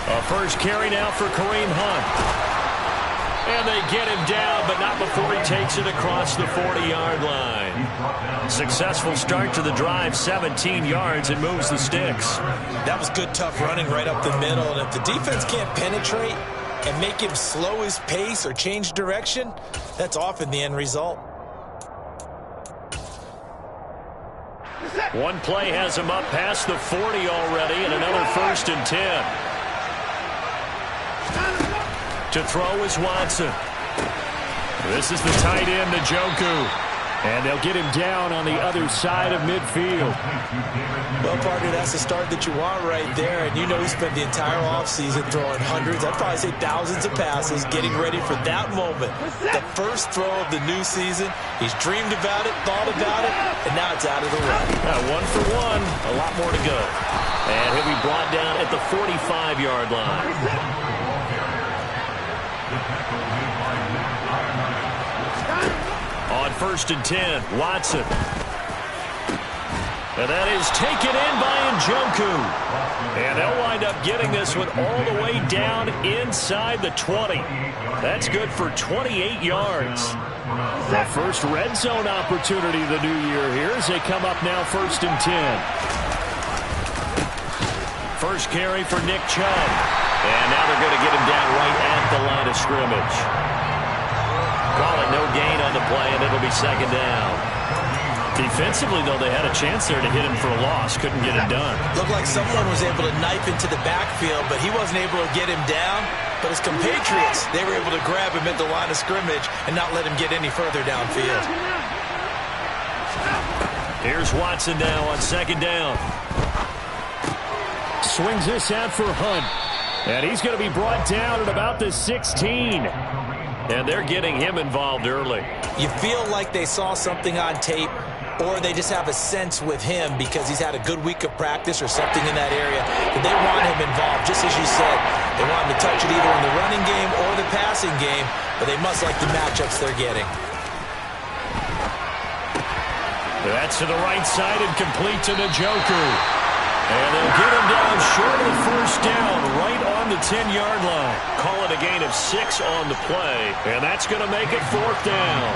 A first carry now for Kareem Hunt. And they get him down, but not before he takes it across the 40-yard line. Successful start to the drive, 17 yards, and moves the sticks. That was good, tough running right up the middle. And if the defense can't penetrate and make him slow his pace or change direction, that's often the end result. One play has him up past the 40 already, and another 1st and 10. To throw is Watson. This is the tight end, Njoku. And they'll get him down on the other side of midfield. Well, partner, that's the start that you want right there. And you know he spent the entire offseason throwing hundreds, I'd probably say thousands of passes, getting ready for that moment. The first throw of the new season. He's dreamed about it, thought about it, and now it's out of the way. 1 for 1, a lot more to go. And he'll be brought down at the 45-yard line. On 1st and 10, Watson. And that is taken in by Njoku. And they'll wind up getting this one all the way down inside the 20. That's good for 28 yards. The first red zone opportunity of the new year here as they come up now 1st and 10. First carry for Nick Chubb. And now they're going to get him down right at the line of scrimmage. Call it no gain on the play, and it'll be 2nd down. Defensively, though, they had a chance there to hit him for a loss. Couldn't get it done. Looked like someone was able to knife into the backfield, but he wasn't able to get him down. But his compatriots, they were able to grab him at the line of scrimmage and not let him get any further downfield. Here's Watson now on 2nd down. Swings this out for Hunt. And he's going to be brought down at about the 16. And they're getting him involved early. You feel like they saw something on tape, or they just have a sense with him because he's had a good week of practice or something in that area. But they want him involved, just as you said. They want him to touch it either in the running game or the passing game, but they must like the matchups they're getting. That's to the right side and complete to Njoku. And they'll get him down short of the 1st down, right on the 10-yard line. Call it a gain of 6 on the play, and that's going to make it 4th down.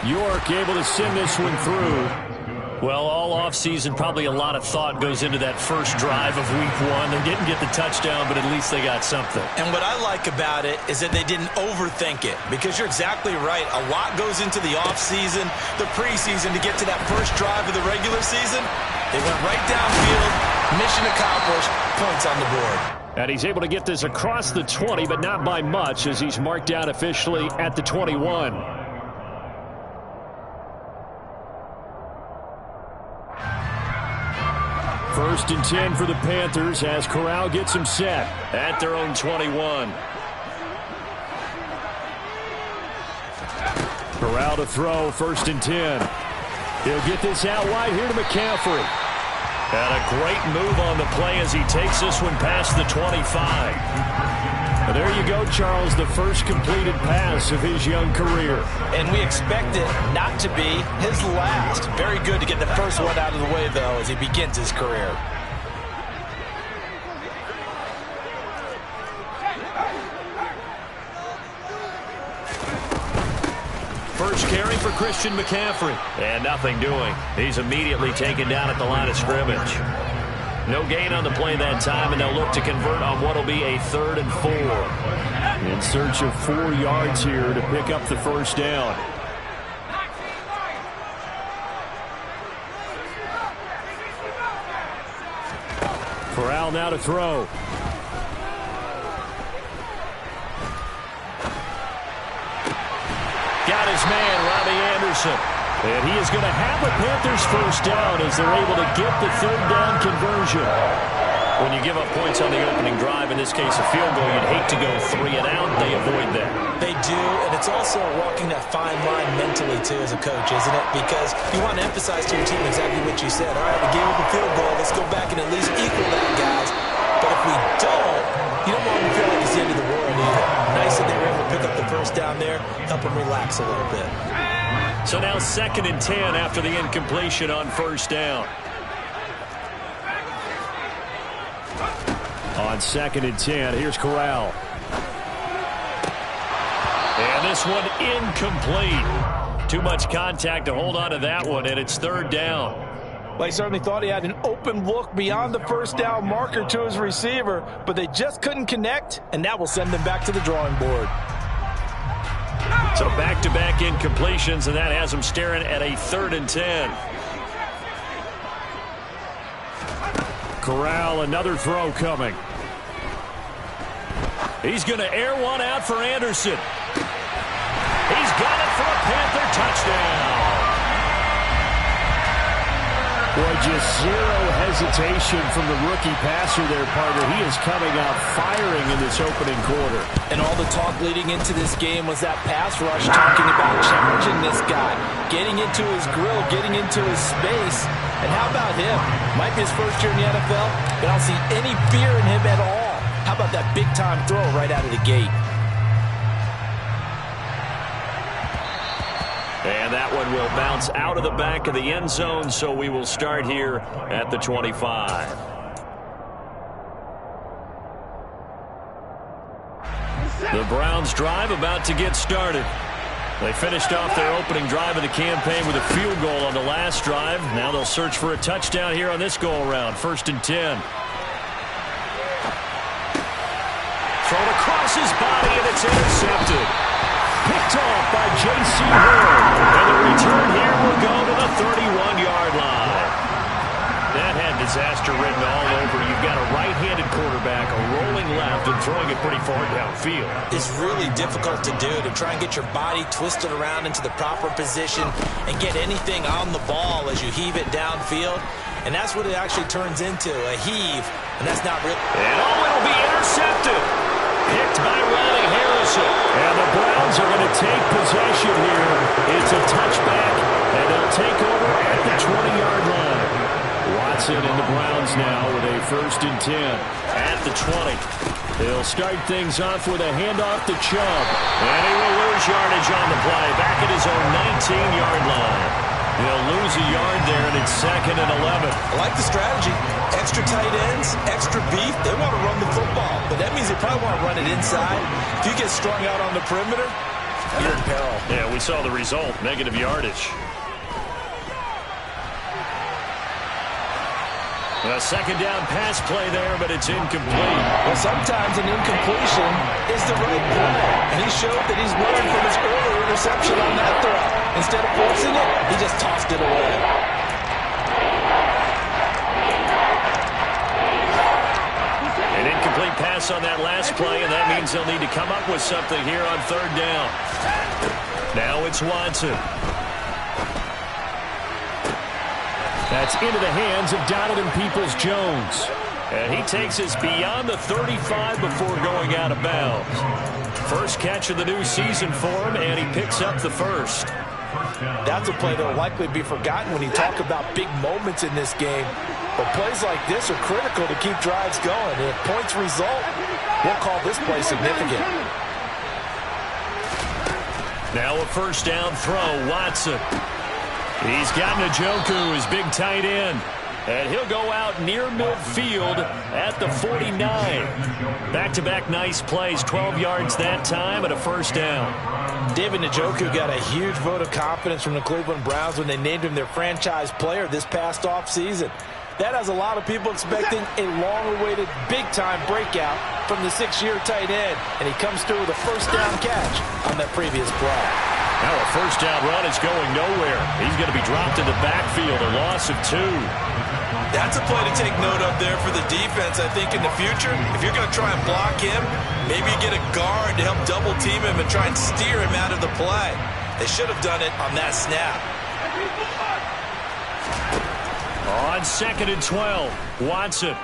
York able to send this one through. Well, all offseason, probably a lot of thought goes into that first drive of Week 1. They didn't get the touchdown, but at least they got something. And what I like about it is that they didn't overthink it, because you're exactly right. A lot goes into the offseason, the preseason, to get to that first drive of the regular season. They went right downfield, mission accomplished, points on the board. And he's able to get this across the 20, but not by much, as he's marked out officially at the 21. First and 10 for the Panthers as Corral gets him set at their own 21. Corral to throw, 1st and 10. He'll get this out wide here to McCaffrey. And a great move on the play as he takes this one past the 25. And there you go, Charles, the first completed pass of his young career. And we expect it not to be his last. Very good to get the first one out of the way, though, as he begins his career. First carry for Christian McCaffrey. And nothing doing. He's immediately taken down at the line of scrimmage. No gain on the play that time, and they'll look to convert on what will be a 3rd and 4. In search of 4 yards here to pick up the 1st down. Corral now to throw. Got his man, Robbie Anderson. And he is going to have a Panthers 1st down as they're able to get the 3rd down conversion. When you give up points on the opening drive, in this case a field goal, you'd hate to go 3 and out. They avoid that. They do, and it's also walking that fine line mentally, too, as a coach, isn't it? Because you want to emphasize to your team exactly what you said. All right, we gave up a field goal. Let's go back and at least equal that, guys. But if we don't, you don't want them to feel like it's the end of the world. help him relax a little bit. So now 2nd and 10 after the incompletion on 1st down. On 2nd and 10, here's Corral. And this one incomplete. Too much contact to hold on to that one, and it's 3rd down. Well, he certainly thought he had an open look beyond the 1st down marker to his receiver, but they just couldn't connect, and that will send them back to the drawing board. So back-to-back incompletions, and that has them staring at a 3rd and 10. Corral, another throw coming. He's going to air one out for Anderson. He's got it for a Panther touchdown. Boy, just zero hesitation from the rookie passer there, partner. He is coming out firing in this opening quarter. And all the talk leading into this game was that pass rush, talking about challenging this guy, getting into his grill, getting into his space. And how about him? Might be his first year in the NFL, but I don't see any fear in him at all. How about that big-time throw right out of the gate? And that one will bounce out of the back of the end zone, so we will start here at the 25. The Browns drive about to get started. They finished off their opening drive of the campaign with a field goal on the last drive. Now they'll search for a touchdown here on this go-around. 1st and 10. Thrown across his body, and it's intercepted. Picked off by J.C. Horn. And the return here will go to the 31-yard line. That had disaster written all over. You've got a right-handed quarterback, a rolling left, and throwing it pretty far downfield. It's really difficult to do, to try and get your body twisted around into the proper position and get anything on the ball as you heave it downfield. And that's what it actually turns into, a heave. And that's not real. And it'll be intercepted. Picked by Ronnie Harrison. And the Browns are going to take possession here. It's a touchback, and they'll take over at the 20-yard line. Watson and the Browns now with a 1st and 10 at the 20. They'll start things off with a handoff to Chubb. And he will lose yardage on the play, back at his own 19-yard line. They'll lose a yard there, and it's 2nd and 11. I like the strategy. Extra tight ends, extra beef. They want to run the football, but that means they probably want to run it inside. If you get strung out on the perimeter, you're in peril. Yeah, we saw the result, negative yardage. A 2nd down pass play there, but it's incomplete. Well, sometimes an incompletion is the right play, and he showed that he's learned from his earlier interception on that throw. Instead of forcing it, he just tossed it away. An incomplete pass on that last play, and that means they'll need to come up with something here on 3rd down. Now it's Watson. That's into the hands of Donovan Peoples-Jones. And he takes us beyond the 35 before going out of bounds. First catch of the new season for him, and he picks up the 1st. That's a play that will likely be forgotten when you talk about big moments in this game. But plays like this are critical to keep drives going. And if points result, we'll call this play significant. Now a 1st down throw, Watson. He's got Njoku, his big tight end. And he'll go out near midfield at the 49. Back-to-back nice plays, 12 yards that time and a 1st down. David Njoku got a huge vote of confidence from the Cleveland Browns when they named him their franchise player this past offseason. That has a lot of people expecting a long-awaited big-time breakout from the 6-year tight end. And he comes through with a 1st down catch on that previous play. Now a 1st down run is going nowhere. He's going to be dropped in the backfield, a loss of 2. That's a play to take note of there for the defense, I think, in the future. If you're going to try and block him, maybe you get a guard to help double-team him and try and steer him out of the play. They should have done it on that snap. On 2nd and 12, Watson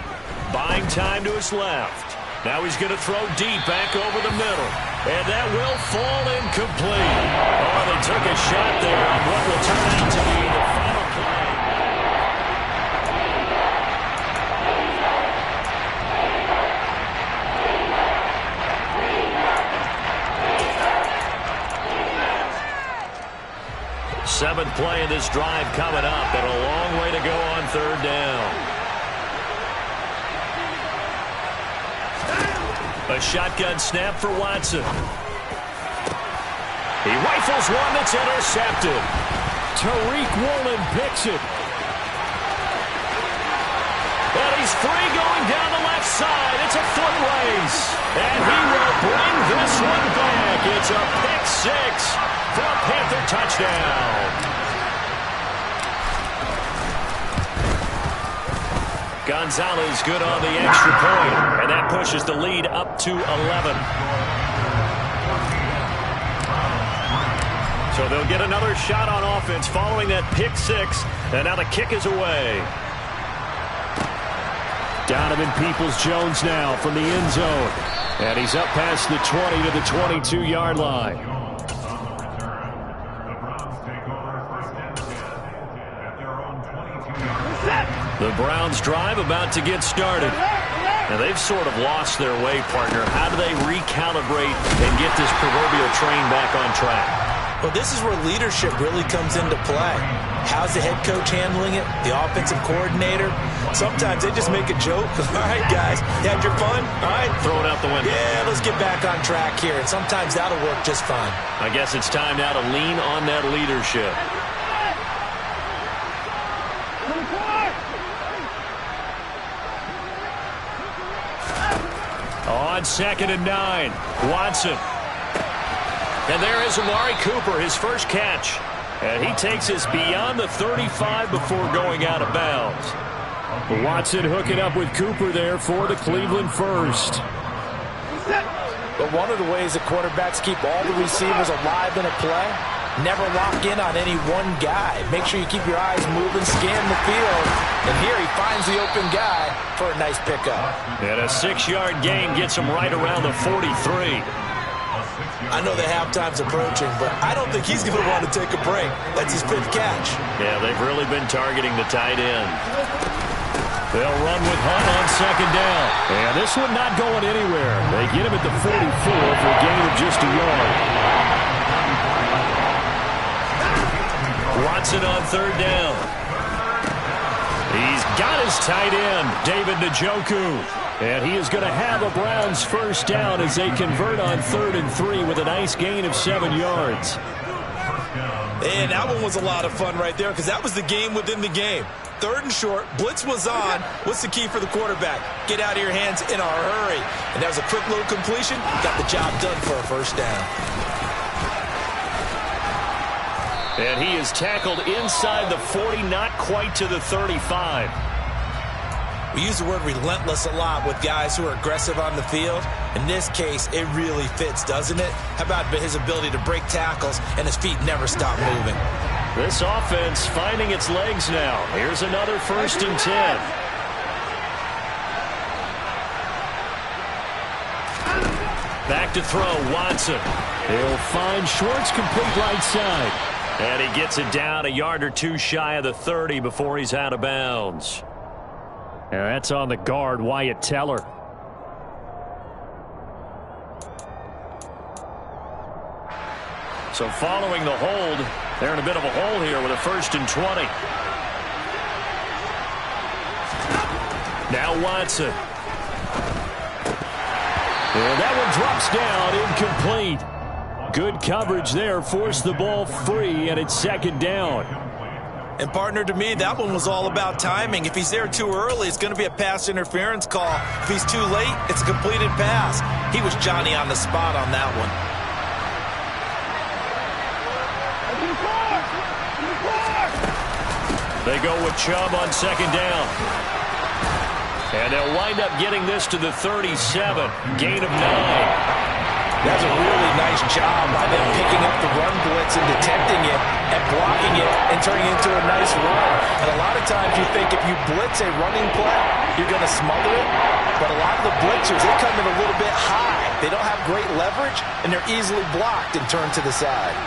buying time to his left. Now he's going to throw deep back over the middle. And that will fall incomplete. Oh, they took a shot there on what will turn out to be the final play. 7th play of this drive coming up, and a long way to go on 3rd down. A shotgun snap for Watson. He rifles one that's intercepted. Tariq Woolen picks it. And he's free going down the left side. It's a foot race. And he will bring this one back. It's a pick 6 for a Panther touchdown. Gonzalez good on the extra point, and that pushes the lead up to 11. So they'll get another shot on offense following that pick 6, and now the kick is away. Donovan Peoples-Jones now from the end zone, and he's up past the 20 to the 22-yard line. The Browns drive about to get started. Now they've sort of lost their way, partner. How do they recalibrate and get this proverbial train back on track? Well, this is where leadership really comes into play. How's the head coach handling it? The offensive coordinator? Sometimes they just make a joke. All right, guys, you had your fun? All right. Throw it out the window. Yeah, let's get back on track here. And sometimes that'll work just fine. I guess it's time now to lean on that leadership. On 2nd and 9, Watson. And there is Amari Cooper, his first catch. And he takes us beyond the 35 before going out of bounds. Watson hooking up with Cooper there for the Cleveland first. But one of the ways that quarterbacks keep all the receivers alive in a play, never lock in on any one guy. Make sure you keep your eyes moving, scan the field. And here he finds the open guy for a nice pickup. And a 6-yard gain gets him right around the 43. I know the halftime's approaching, but I don't think he's going to want to take a break. That's his 5th catch. Yeah, they've really been targeting the tight end. They'll run with Hunt on 2nd down. And this one not going anywhere. They get him at the 44 for a gain of just a yard. Watson on 3rd down. He's got his tight end, David Njoku. And he is going to have a Browns first down as they convert on 3rd and 3 with a nice gain of 7 yards. And that one was a lot of fun right there because that was the game within the game. 3rd and short, blitz was on. What's the key for the quarterback? Get out of your hands in a hurry. And that was a quick little completion. Got the job done for a first down. And he is tackled inside the 40, not quite to the 35. We use the word relentless a lot with guys who are aggressive on the field. In this case, it really fits, doesn't it? How about his ability to break tackles and his feet never stop moving? This offense finding its legs now. Here's another 1st and 10. Back to throw, Watson. He'll find Schwartz complete right side. And he gets it down a yard or two shy of the 30 before he's out of bounds. And that's on the guard, Wyatt Teller. So following the hold, they're in a bit of a hole here with a 1st and 20. Now Watson. And that one drops down, incomplete. Good coverage there, forced the ball free, and it's 2nd down. And, partner, to me, that one was all about timing. If he's there too early, it's going to be a pass interference call. If he's too late, it's a completed pass. He was Johnny on the spot on that one. They go with Chubb on 2nd down. And they'll wind up getting this to the 37. Gain of 9. That's a really nice job by them picking up the run blitz and detecting it and blocking it and turning it into a nice run. And a lot of times you think if you blitz a running play, you're going to smother it. But a lot of the blitzers, they come in a little bit high. They don't have great leverage, and they're easily blocked and turned to the side.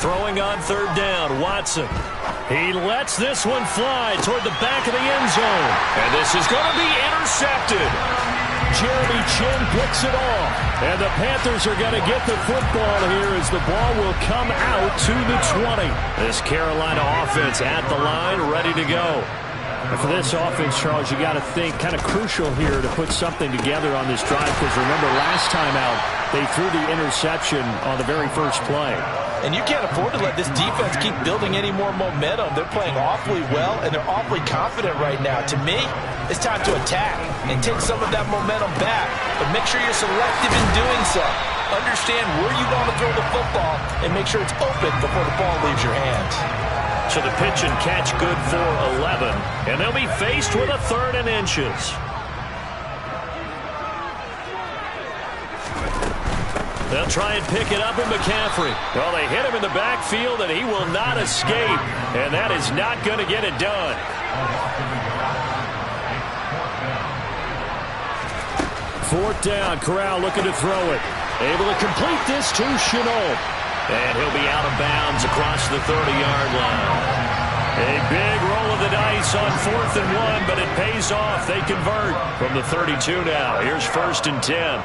Throwing on 3rd down, Watson. He lets this one fly toward the back of the end zone. And this is going to be intercepted. Jeremy Chin picks it off. And the Panthers are going to get the football here as the ball will come out to the 20. This Carolina offense at the line, ready to go. And for this offense, Charles, you got to think kind of crucial here to put something together on this drive, because remember last time out they threw the interception on the very first play. And you can't afford to let this defense keep building any more momentum. They're playing awfully well, and they're awfully confident right now. To me, it's time to attack and take some of that momentum back, but make sure you're selective in doing so. Understand where you want to throw the football and make sure it's open before the ball leaves your hands. So the pitch and catch good for 11, and they'll be faced with a 3rd and inches. They'll try and pick it up with McCaffrey. Well, they hit him in the backfield, and he will not escape, and that is not going to get it done. Fourth down, Corral looking to throw it. Able to complete this to Chenault. And he'll be out of bounds across the 30-yard line. A big roll of the dice on 4th and 1, but it pays off. They convert from the 32 now. Here's 1st and 10.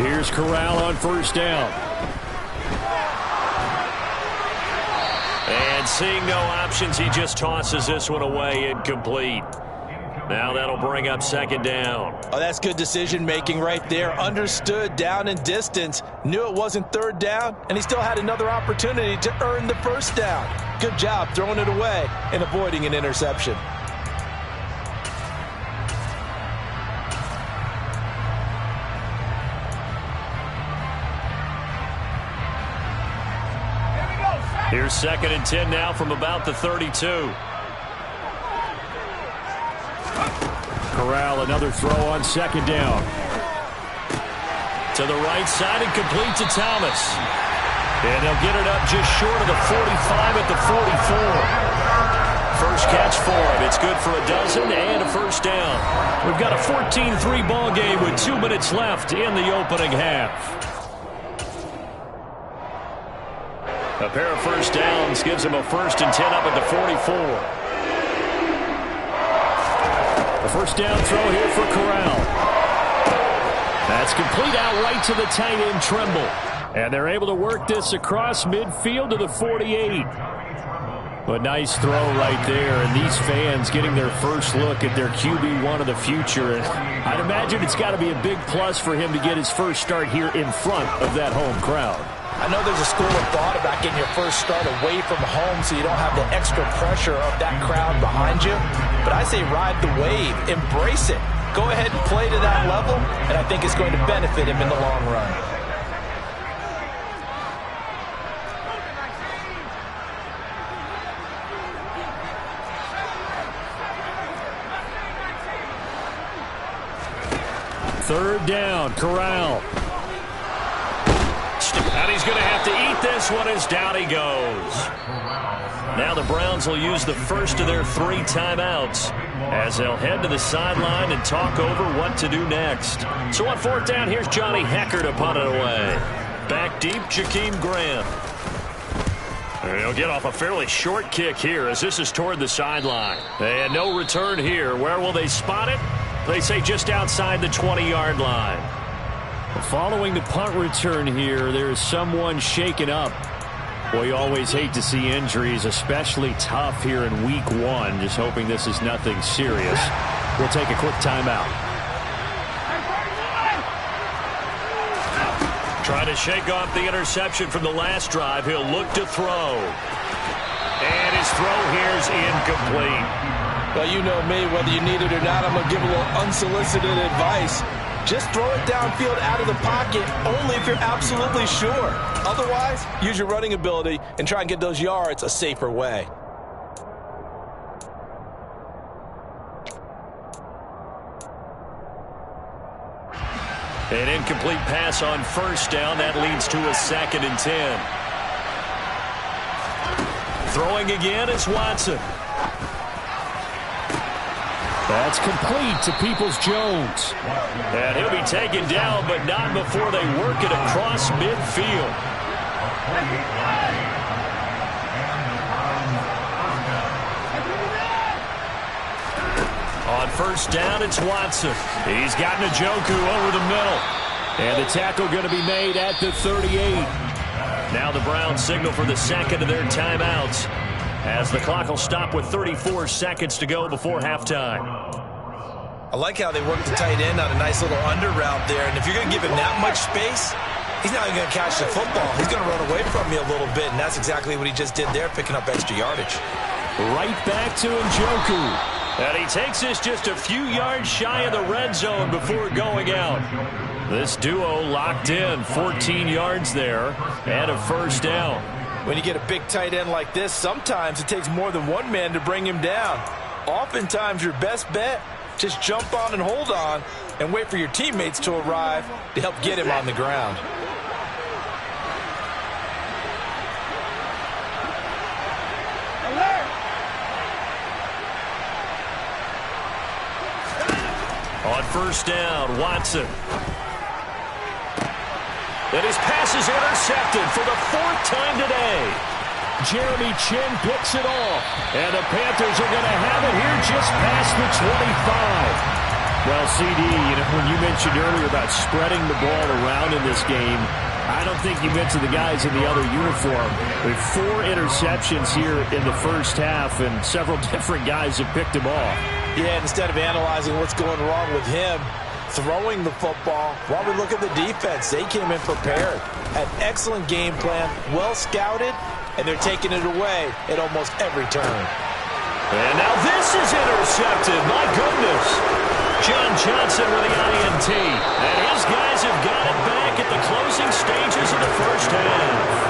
Here's Corral on 1st down. And seeing no options, he just tosses this one away, incomplete. Now that'll bring up 2nd down. Oh, that's good decision-making right there. Understood down and distance. Knew it wasn't 3rd down, and he still had another opportunity to earn the 1st down. Good job throwing it away and avoiding an interception. Here's 2nd and 10 now from about the 32. Corral, another throw on 2nd down. To the right side and complete to Thomas. And they'll get it up just short of the 45 at the 44. First catch for him. It's good for a dozen and a 1st down. We've got a 14-3 ball game with 2 minutes left in the opening half. A pair of 1st downs gives him a 1st and 10 up at the 44. The 1st down throw here for Corral. That's complete out right to the tight end, Trimble. And they're able to work this across midfield to the 48. But nice throw right there. And these fans getting their first look at their QB1 of the future. And I'd imagine it's got to be a big plus for him to get his first start here in front of that home crowd. I know there's a school of thought about getting your first start away from home so you don't have the extra pressure of that crowd behind you. But I say ride the wave. Embrace it. Go ahead and play to that level, and I think it's going to benefit him in the long run. Third down, Corral. And he's going to have to eat this one as down he goes. Now the Browns will use the first of their 3 timeouts as they'll head to the sideline and talk over what to do next. So on 4th down, here's Johnny Hecker to punt it away. Back deep, Jakeem Graham. And he'll get off a fairly short kick here as this is toward the sideline. And no return here. Where will they spot it? They say just outside the 20-yard line. Following the punt return here, there is someone shaken up. Boy, you always hate to see injuries, especially tough here in week 1. Just hoping this is nothing serious. We'll take a quick timeout. Trying to shake off the interception from the last drive. He'll look to throw. And his throw here is incomplete. Well, you know me, whether you need it or not, I'm going to give a little unsolicited advice. Just throw it downfield out of the pocket only if you're absolutely sure. Otherwise, use your running ability and try and get those yards a safer way. An incomplete pass on 1st down. That leads to a 2nd and 10. Throwing again is Watson. That's complete to Peoples-Jones. And he'll be taken down, but not before they work it across midfield. On first down, it's Watson. He's got Njoku over the middle. And the tackle going to be made at the 38. Now the Browns signal for the second of their timeouts, as the clock will stop with 34 seconds to go before halftime. I like how they work the tight end on a nice little under route there. And if you're going to give him that much space, he's not even going to catch the football. He's going to run away from you a little bit, and that's exactly what he just did there, picking up extra yardage. Right back to Njoku. And he takes this just a few yards shy of the red zone before going out. This duo locked in, 14 yards there, and a first down. When you get a big tight end like this, sometimes it takes more than one man to bring him down. Oftentimes, your best bet, just jump on and hold on and wait for your teammates to arrive to help get him on the ground. On first down, Watson. And his pass is intercepted for the fourth time today. Jeremy Chin picks it off. And the Panthers are going to have it here just past the 25. Well, CD, when you mentioned earlier about spreading the ball around in this game, I don't think you mentioned the guys in the other uniform. With 4 interceptions here in the first half, and several different guys have picked them off. Yeah, instead of analyzing what's going wrong with him, throwing the football, while we look at the defense, they came in prepared. An excellent game plan, well scouted, and they're taking it away at almost every turn. And now this is intercepted. My goodness. John Johnson with the INT. And his guys have got it back at the closing stages of the first half.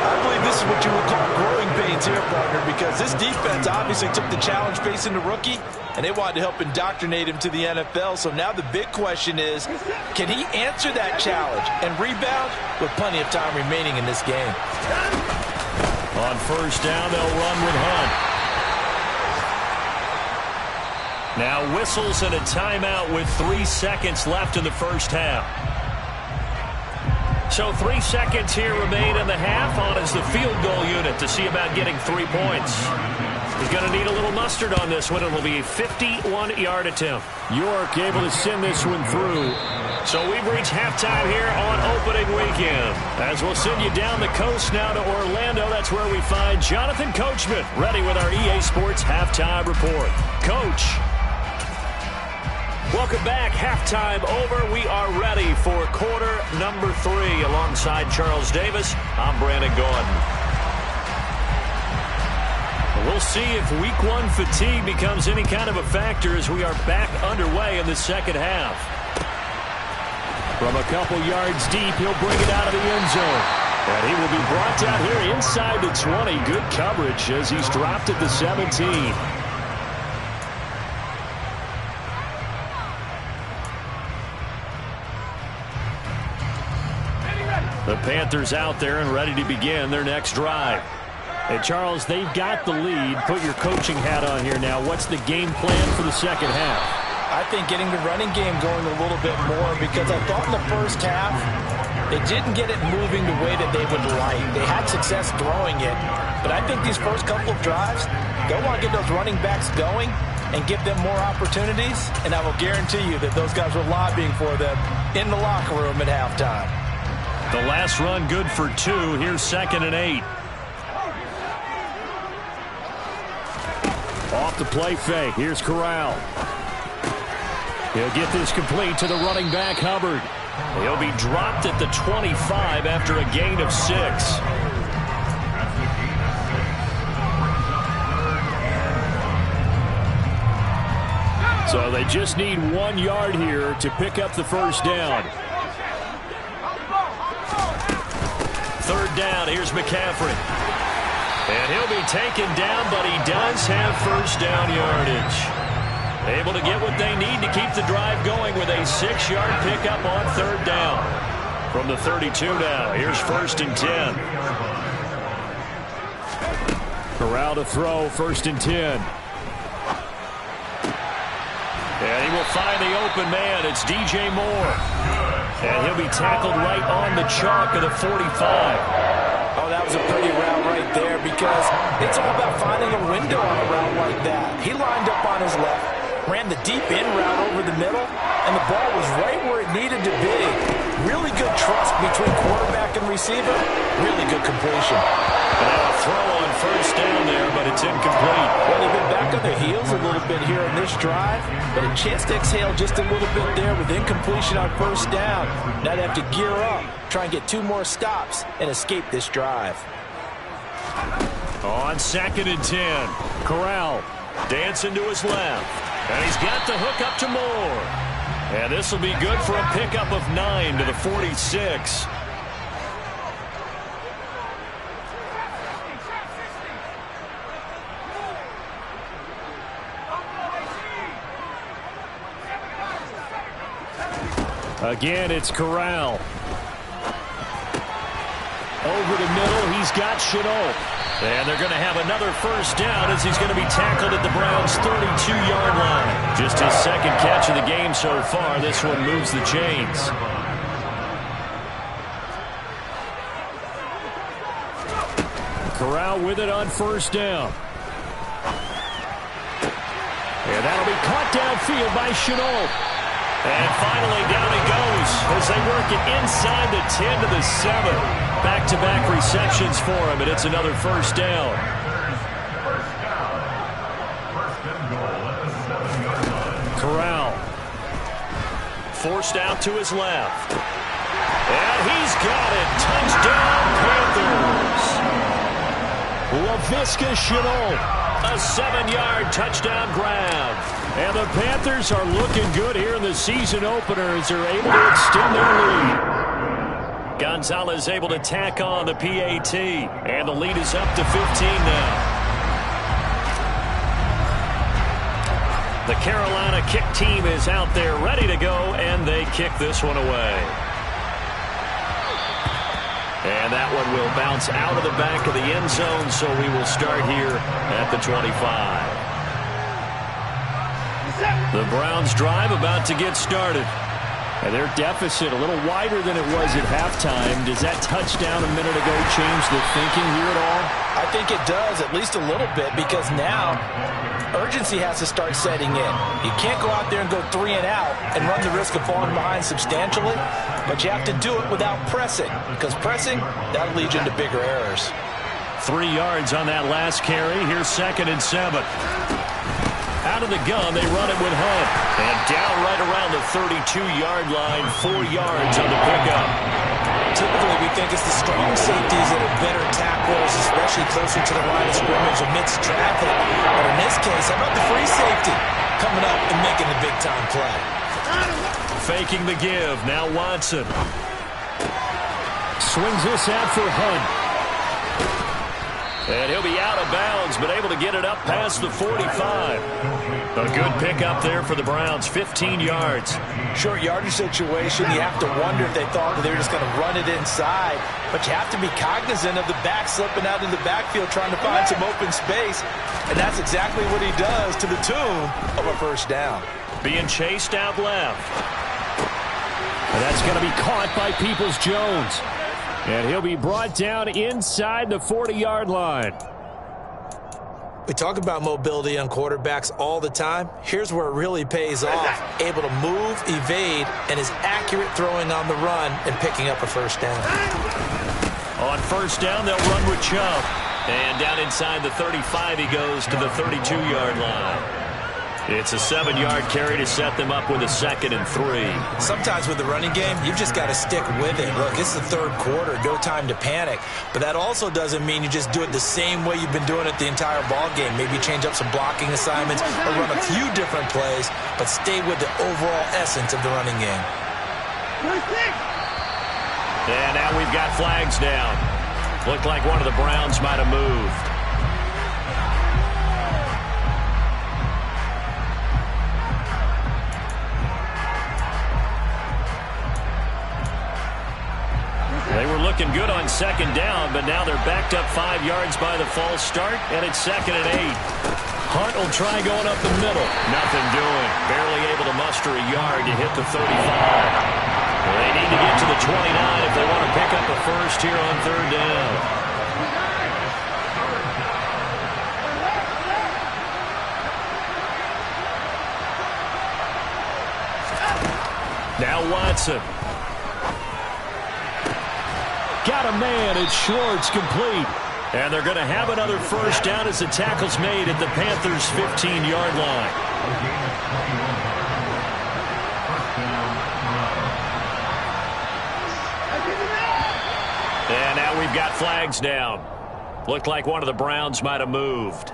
I believe this is what you would call growing pains here, partner, because this defense obviously took the challenge facing the rookie, and they wanted to help indoctrinate him to the NFL. So now the big question is, can he answer that challenge and rebound with plenty of time remaining in this game? On first down, they'll run with Hunt. Now whistles and a timeout with 3 seconds left in the first half. So 3 seconds here remain in the half. On is the field goal unit to see about getting 3 points. He's going to need a little mustard on this one. It'll be a 51-yard attempt. York able to send this one through. So we've reached halftime here on opening weekend. As we'll send you down the coast now to Orlando. That's where we find Jonathan Coachman ready with our EA Sports halftime report. Coach. Welcome back. Halftime over. We are ready for quarter number 3. Alongside Charles Davis, I'm Brandon Gordon. We'll see if week 1 fatigue becomes any kind of a factor as we are back underway in the second half. From a couple yards deep, he'll bring it out of the end zone. And he will be brought down here inside the 20. Good coverage as he's dropped at the 17. The Panthers out there and ready to begin their next drive. Hey, Charles, they've got the lead. Put your coaching hat on here now. What's the game plan for the second half? I think getting the running game going a little bit more, because I thought in the first half they didn't get it moving the way that they would like. They had success throwing it, but I think these first couple of drives, they'll want to get those running backs going and give them more opportunities, and I will guarantee you that those guys were lobbying for them in the locker room at halftime. The last run good for 2. Here's 2nd and 8. Off the play fake. Here's Corral. He'll get this complete to the running back, Hubbard. He'll be dropped at the 25 after a gain of 6. So they just need 1 yard here to pick up the first down. 3rd down, here's McCaffrey. And he'll be taken down, but he does have first down yardage. Able to get what they need to keep the drive going with a 6-yard pickup on 3rd down. From the 32 now, here's 1st and 10. Corral to throw, 1st and 10. And he will find the open man. It's DJ Moore. And he'll be tackled right on the chalk of the 45. Oh, that was a pretty route right there, because it's all about finding a window on a route like that. He lined up on his left, ran the deep in route over the middle, and the ball was right where it needed to be. Really good trust between quarterback and receiver. Really good completion. And now a throw on first down there, but it's incomplete. Well, they've been back on their heels a little bit here in this drive, but a chance to exhale just a little bit there with incompletion on first down. Now they have to gear up, try and get 2 more stops, and escape this drive. On 2nd and 10, Corral dancing to his left. And he's got the hook up to Moore. And this will be good for a pickup of 9 to the 46. Again, it's Corral. Over the middle, he's got Chenault. And they're going to have another first down as he's going to be tackled at the Browns' 32-yard line. Just his second catch of the game so far. This one moves the chains. Corral with it on first down. And that'll be caught downfield by Chenault. And finally down he goes as they work it inside the 10 to the 7. Back-to-back receptions for him, and it's another first down. Corral. Forced out to his left. And he's got it. Touchdown, Panthers. Laviska Chenault. A 7-yard touchdown grab. And the Panthers are looking good here in the season opener as they're able to extend their lead. Gonzalez able to tack on the PAT, and the lead is up to 15 now. The Carolina kick team is out there ready to go, and they kick this one away. And that one will bounce out of the back of the end zone, so we will start here at the 25. The Browns drive about to get started. And their deficit a little wider than it was at halftime. Does that touchdown a minute ago change the thinking here at all? I think it does, at least a little bit, because now urgency has to start setting in. You can't go out there and go 3 and out and run the risk of falling behind substantially, but you have to do it without pressing, because pressing, that'll lead you into bigger errors. 3 yards on that last carry. Here's 2nd and 7. Out of the gun, they run it with Hunt. And down right around the 32-yard line, 4 yards on the pickup. Typically, we think it's the strong safeties that are better tacklers, especially closer to the line of scrimmage amidst traffic. But in this case, how about the free safety coming up and making the big-time play? Faking the give. Now Watson. Swings this out for Hunt. And he'll be out of bounds, but able to get it up past the 45. A good pickup there for the Browns, 15 yards. Short yardage situation, you have to wonder if they thought that they were just going to run it inside. But you have to be cognizant of the back slipping out in the backfield trying to find some open space. And that's exactly what he does to the tune of a first down. Being chased out left. And that's going to be caught by Peoples-Jones. And he'll be brought down inside the 40-yard line. We talk about mobility on quarterbacks all the time. Here's where it really pays off. Able to move, evade, and is accurate throwing on the run and picking up a first down. On first down, they'll run with Chubb. And down inside the 35, he goes to the 32-yard line. It's a 7-yard carry to set them up with a 2nd and 3. Sometimes with the running game, you've just got to stick with it. Look, it's the third quarter, no time to panic. But that also doesn't mean you just do it the same way you've been doing it the entire ball game. Maybe change up some blocking assignments or run a few different plays, but stay with the overall essence of the running game. And now we've got flags down. Looked like one of the Browns might have moved. They were looking good on 2nd down, but now they're backed up 5 yards by the false start, and it's 2nd and 8. Hunt will try going up the middle. Nothing doing. Barely able to muster a yard to hit the 35. They need to get to the 29 if they want to pick up a first here on 3rd down. Now Watson. Got a man, it's Schwartz, complete. And they're going to have another first down as the tackle's made at the Panthers' 15-yard line. And now we've got flags down. Looked like one of the Browns might have moved.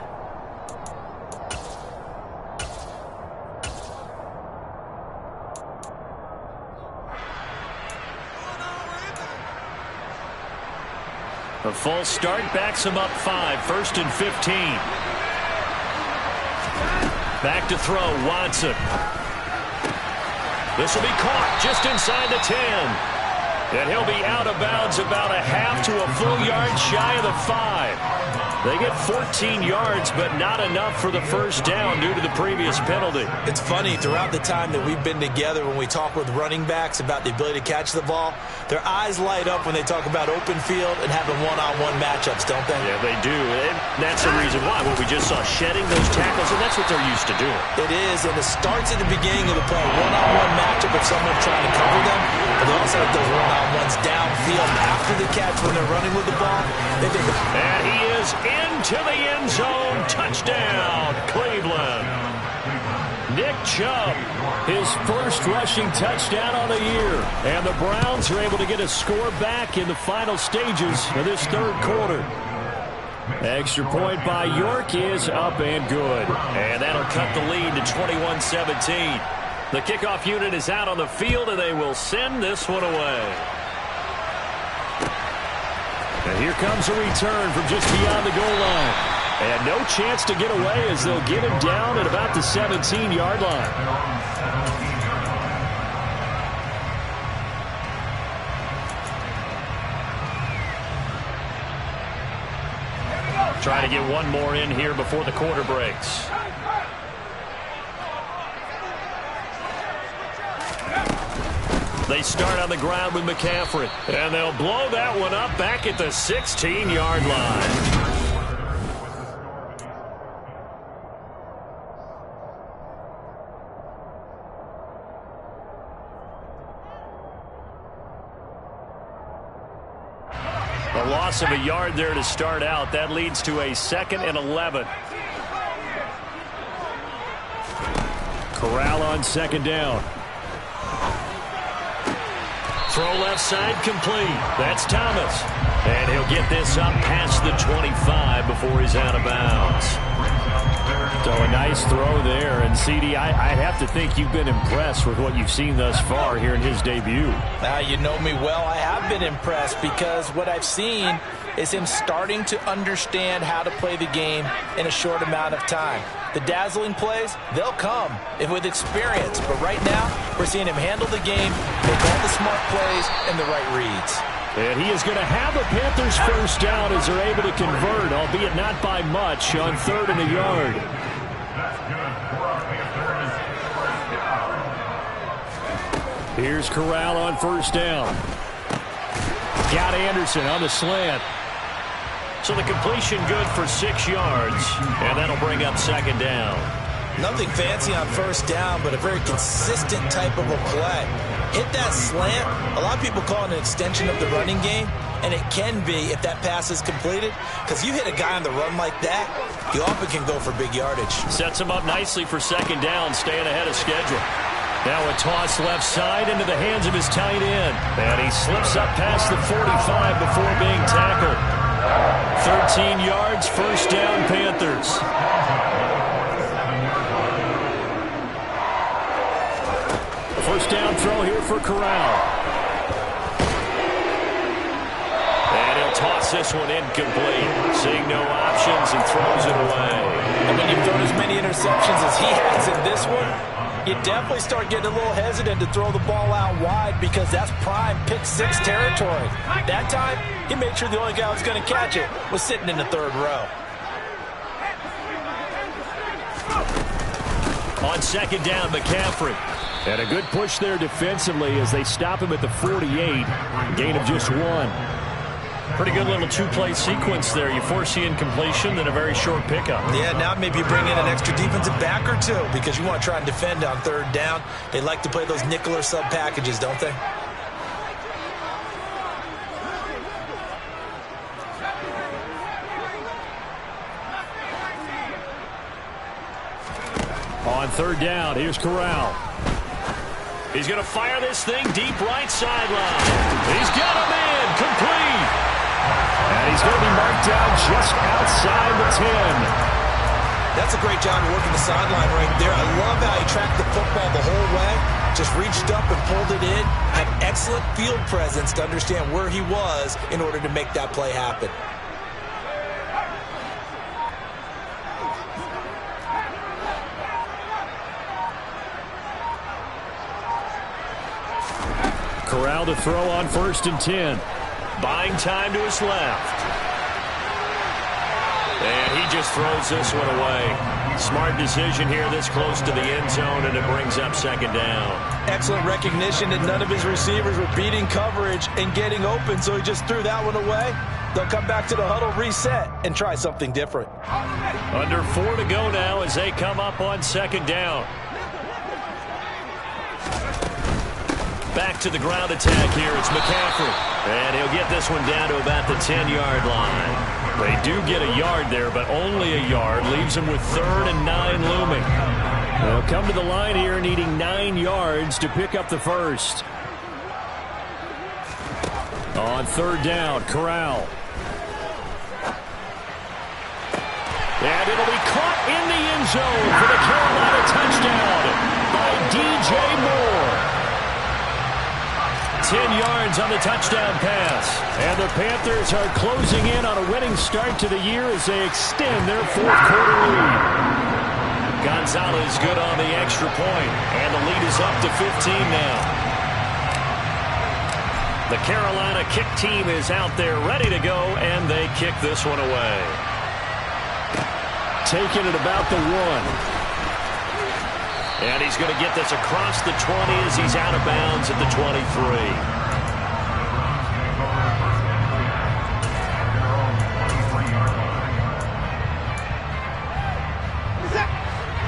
A false start backs him up 5, 1st and 15. Back to throw, Watson. This will be caught just inside the 10. And he'll be out of bounds about a half to a full yard shy of the 5. They get 14 yards, but not enough for the first down due to the previous penalty. It's funny, throughout the time that we've been together, when we talk with running backs about the ability to catch the ball, their eyes light up when they talk about open field and having one-on-one matchups, don't they? Yeah, they do. And that's the reason why. What we just saw, shedding those tackles, and that's what they're used to doing. It is, and it starts at the beginning of the play. One-on-one matchup if someone's trying to cover them, but they also have those one-on-ones downfield after the catch when they're running with the ball. And he is into the end zone. Touchdown, Cleveland. Nick Chubb, his first rushing touchdown on the year. And the Browns are able to get a score back in the final stages of this third quarter. Extra point by York is up and good. And that'll cut the lead to 21-17. The kickoff unit is out on the field, and they will send this one away. And here comes a return from just beyond the goal line. And no chance to get away as they'll get him down at about the 17-yard line. Try to get one more in here before the quarter breaks. They start on the ground with McCaffrey. And they'll blow that one up back at the 16-yard line. A loss of a yard there to start out. That leads to a 2nd and 11. Corral on 2nd down. Throw left side complete. That's Thomas. And he'll get this up past the 25 before he's out of bounds. So a nice throw there. And, CD, I have to think you've been impressed with what you've seen thus far here in his debut. Now, you know me well. I have been impressed because what I've seen is him starting to understand how to play the game in a short amount of time. The dazzling plays, they'll come with experience. But right now, we're seeing him handle the game, make all the smart plays and the right reads. And he is going to have a Panthers first down as they're able to convert, albeit not by much, on 3rd and a yard. Here's Corral on 1st down. Got Anderson on the slant. So the completion good for 6 yards, and that'll bring up 2nd down. Nothing fancy on 1st down, but a very consistent type of a play. Hit that slant. A lot of people call it an extension of the running game, and it can be if that pass is completed, because you hit a guy on the run like that, you often can go for big yardage. Sets him up nicely for 2nd down, staying ahead of schedule. Now a toss left side into the hands of his tight end. And he slips up past the 45 before being tackled. 13 yards, 1st down, Panthers. First down throw here for Corral. And he'll toss this one incomplete. Seeing no options and throws it away. And when you've thrown as many interceptions as he has in this one, you definitely start getting a little hesitant to throw the ball out wide because that's prime pick-6 territory. That time, he made sure the only guy who was going to catch it was sitting in the 3rd row. On 2nd down, McCaffrey. And a good push there defensively as they stop him at the 48. Gain of just 1. Pretty good little two-play sequence there. You force the incompletion, then a very short pickup. Yeah, now maybe you bring in an extra defensive back or two because you want to try and defend on third down. They like to play those nickel or sub packages, don't they? On third down, here's Corral. He's going to fire this thing deep right sideline. He's got him in, complete. And he's going to be marked down just outside the 10. That's a great job of working the sideline right there. I love how he tracked the football the whole way. Just reached up and pulled it in. Had excellent field presence to understand where he was in order to make that play happen. Corral to throw on 1st and 10. Buying time to his left. And he just throws this one away. Smart decision here this close to the end zone, and it brings up 2nd down. Excellent recognition that none of his receivers were beating coverage and getting open, so he just threw that one away. They'll come back to the huddle, reset, and try something different. Under 4 to go now as they come up on 2nd down. Back to the ground attack here. It's McCaffrey. And he'll get this one down to about the 10-yard line. They do get a yard there, but only a yard. Leaves them with 3rd and 9 looming. They'll come to the line here needing 9 yards to pick up the first. On 3rd down, Corral. And it'll be caught in the end zone for the Carolina touchdown by DJ Moore. 10 yards on the touchdown pass. And the Panthers are closing in on a winning start to the year as they extend their 4th quarter lead. Gonzalez good on the extra point, and the lead is up to 15 now. The Carolina kick team is out there ready to go, and they kick this one away. Taking it about the 1. And he's going to get this across the 20 as he's out of bounds at the 23.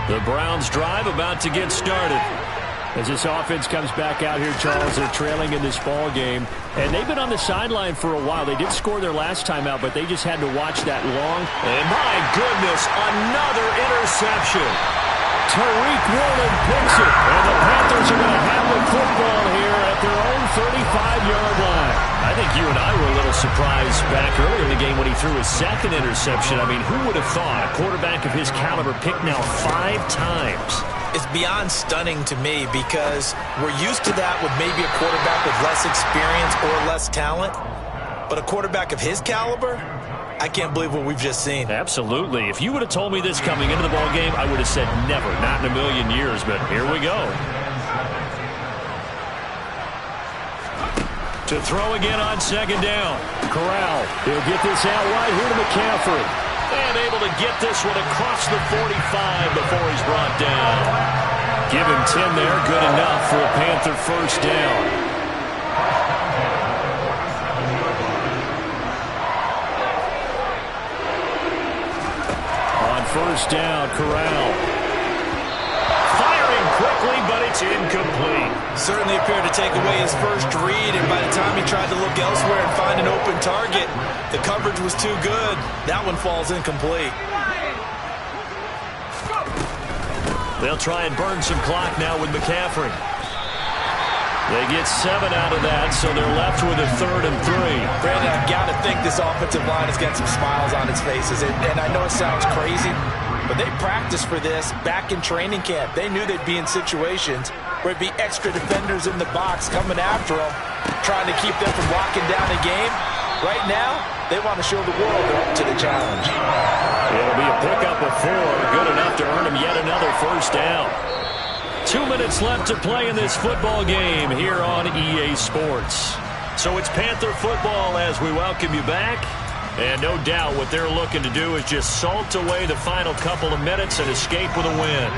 The Browns drive about to get started. As this offense comes back out here, Charles, they're trailing in this ball game. And they've been on the sideline for a while. They did score their last time out, but they just had to watch that long. And my goodness, another interception. Tariq Woolen picks it, and the Panthers are going to have the football here at their own 35-yard line. I think you and I were a little surprised back earlier in the game when he threw his 2nd interception. I mean, who would have thought a quarterback of his caliber picked now 5 times? It's beyond stunning to me because we're used to that with maybe a quarterback with less experience or less talent. But a quarterback of his caliber, I can't believe what we've just seen. Absolutely. If you would have told me this coming into the ball game, I would have said never, not in a million years, but here we go. To throw again on 2nd down. Corral, he'll get this out wide here to McCaffrey. And able to get this one across the 45 before he's brought down. Give him 10 there, good enough for a Panther 1st down. First down, Corral. Firing quickly, but it's incomplete. Certainly appeared to take away his first read, and by the time he tried to look elsewhere and find an open target, the coverage was too good. That one falls incomplete. They'll try and burn some clock now with McCaffrey. They get 7 out of that, so they're left with a 3rd and 3. Brandon, I've got to think this offensive line has got some smiles on its faces. And I know it sounds crazy, but they practiced for this back in training camp. They knew they'd be in situations where it'd be extra defenders in the box coming after them, trying to keep them from locking down a game. Right now, they want to show the world they're up to the challenge. It'll be a pickup of 4, good enough to earn them yet another 1st down. 2 minutes left to play in this football game here on EA Sports. So it's Panther football as we welcome you back. And no doubt what they're looking to do is just salt away the final couple of minutes and escape with a win.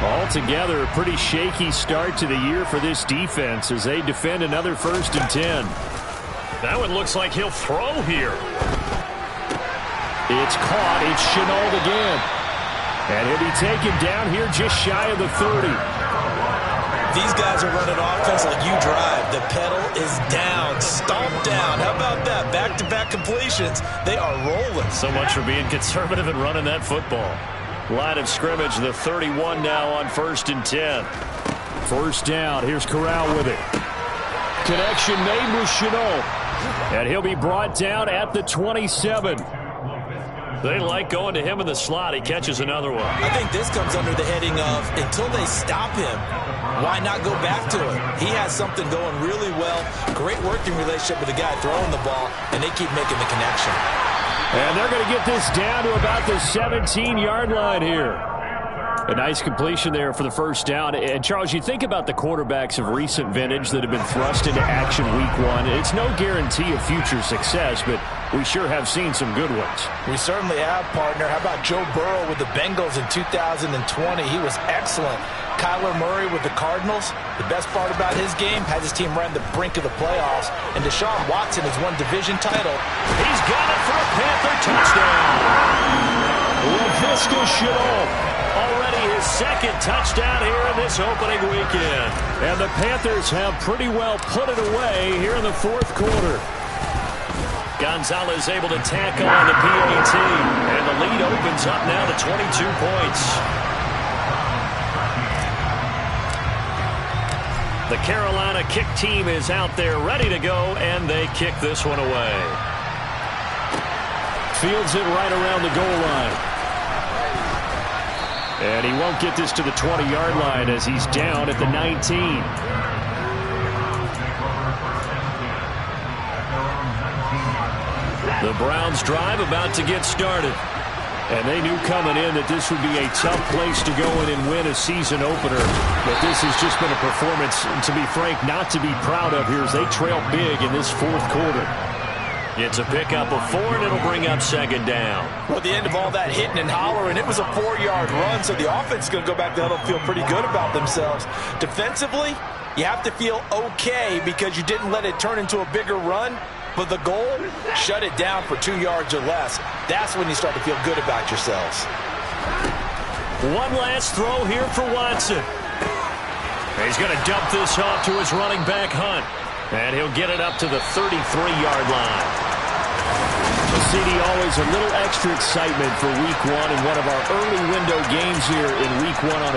Altogether, a pretty shaky start to the year for this defense as they defend another 1st and 10. That one looks like he'll throw here. It's caught. It's Chenault again. And he'll be taken down here just shy of the 30. These guys are running offense like you drive. The pedal is down, stomped down. How about that? Back-to-back completions. They are rolling. So much for being conservative and running that football. Line of scrimmage, the 31 now on 1st and 10. 1st down. Here's Corral with it. Connection made with Chenault. And he'll be brought down at the 27. They like going to him in the slot. He catches another one. I think this comes under the heading of until they stop him, why not go back to it? He has something going really well. Great working relationship with the guy throwing the ball, and they keep making the connection. And they're going to get this down to about the 17-yard line here. A nice completion there for the 1st down. And, Charles, you think about the quarterbacks of recent vintage that have been thrust into action week 1. It's no guarantee of future success, but we sure have seen some good ones. We certainly have, partner. How about Joe Burrow with the Bengals in 2020? He was excellent. Kyler Murray with the Cardinals. The best part about his game, has his team right on the brink of the playoffs. And Deshaun Watson has won division title. He's got it for a Panther touchdown. LaVisca Chenault. Already his 2nd touchdown here in this opening weekend. And the Panthers have pretty well put it away here in the 4th quarter. Gonzalez able to tackle on the PAT. And the lead opens up now to 22 points. The Carolina kick team is out there ready to go, and they kick this one away. Fields it right around the goal line. And he won't get this to the 20-yard line as he's down at the 19. The Browns drive about to get started. And they knew coming in that this would be a tough place to go in and win a season opener. But this has just been a performance, to be frank, not to be proud of here as they trail big in this 4th quarter. It's a pickup of 4, and it'll bring up 2nd down. Well, at the end of all that hitting and hollering, it was a 4-yard run, so the offense is going to go back to huddle and feel pretty good about themselves. Defensively, you have to feel okay because you didn't let it turn into a bigger run. But the goal, shut it down for 2 yards or less. That's when you start to feel good about yourselves. One last throw here for Watson. He's going to dump this off to his running back, Hunt. And he'll get it up to the 33-yard line. CD, always a little extra excitement for week 1 and one of our early window games here in week 1 on a